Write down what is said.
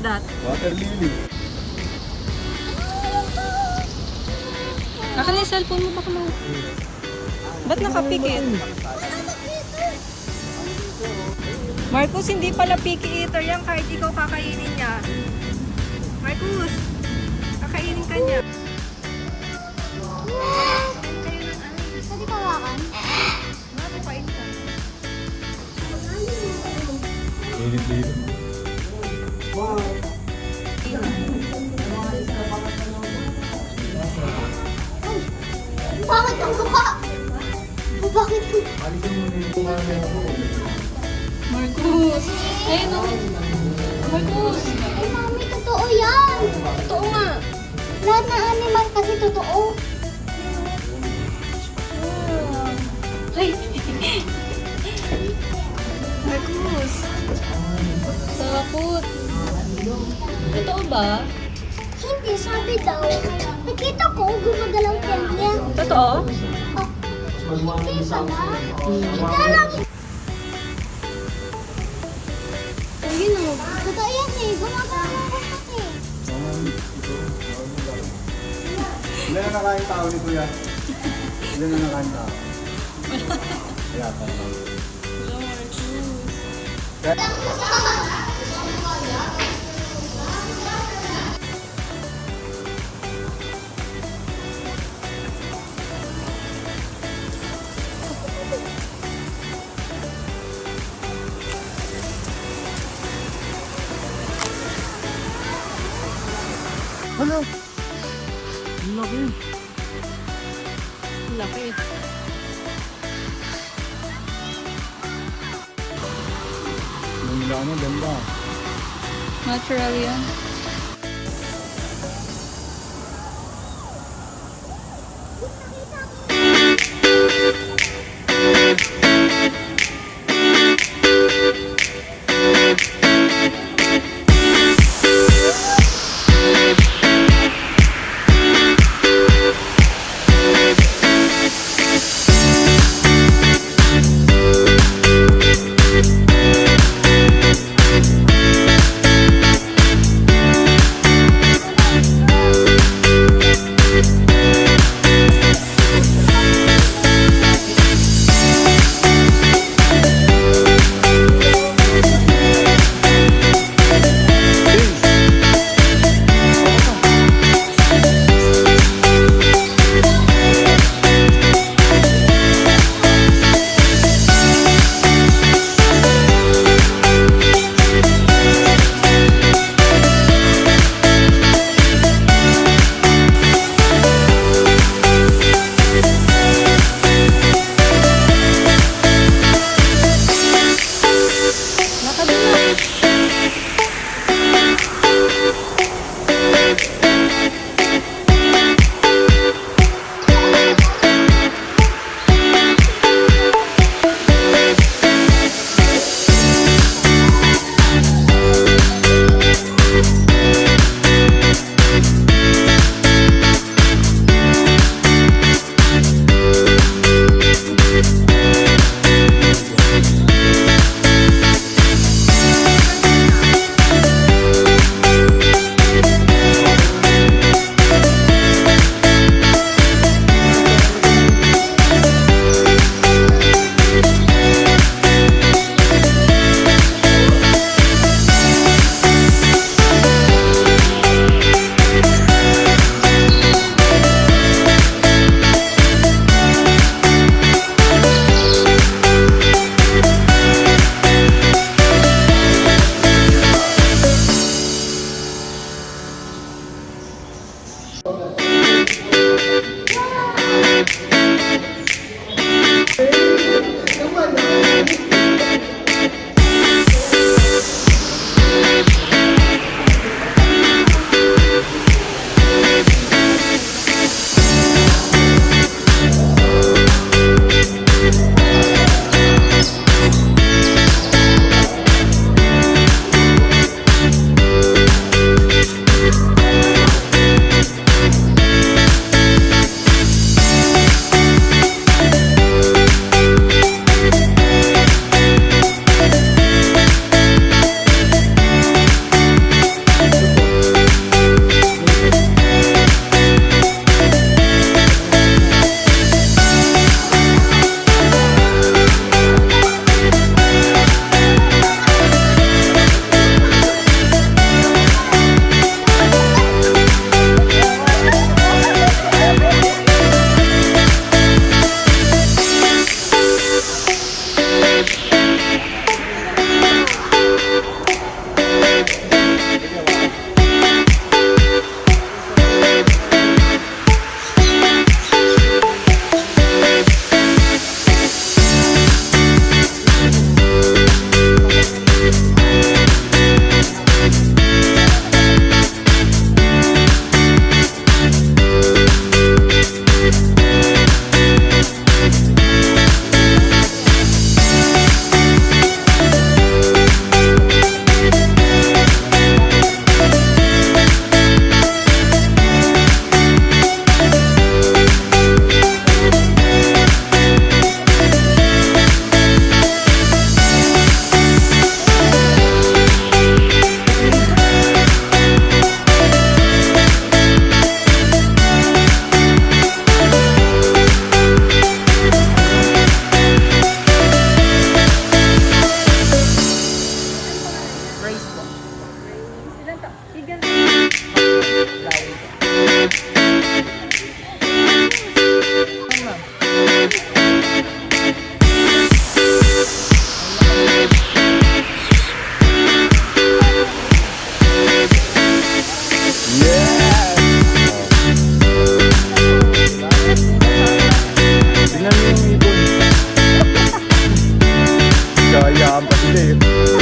that? Water lily. Akin na yung cellphone mo, baka ba't nakapikit? Marcus, hindi pala picky eater yan kahit ikaw kakainin niya. Marcus, kakainin ka niya. Pwede kawakan? Makapain ka. Lilit-lilit. Bakit ang mukha? Bakit? Marcus, ayun o. Marcus, Ay, mami, totoo yan. totoo nga. Lahat ng animal kasi totoo. Ay! Marcus! Takot! Totoo ba? Hindi, sabi daw. Nakita ko, gumagalaw yan niya. Totoo? Oh, hindi pala. Ito lang. Ayun o. Totoo yan eh. Gumagalaw ko kasi. Ilan na nakain tao ni Kuya? Ilan na nakain tao? Kaya tao. Ano? Ang laki. Laki. Ang laki, ganda. Natural yan. eh.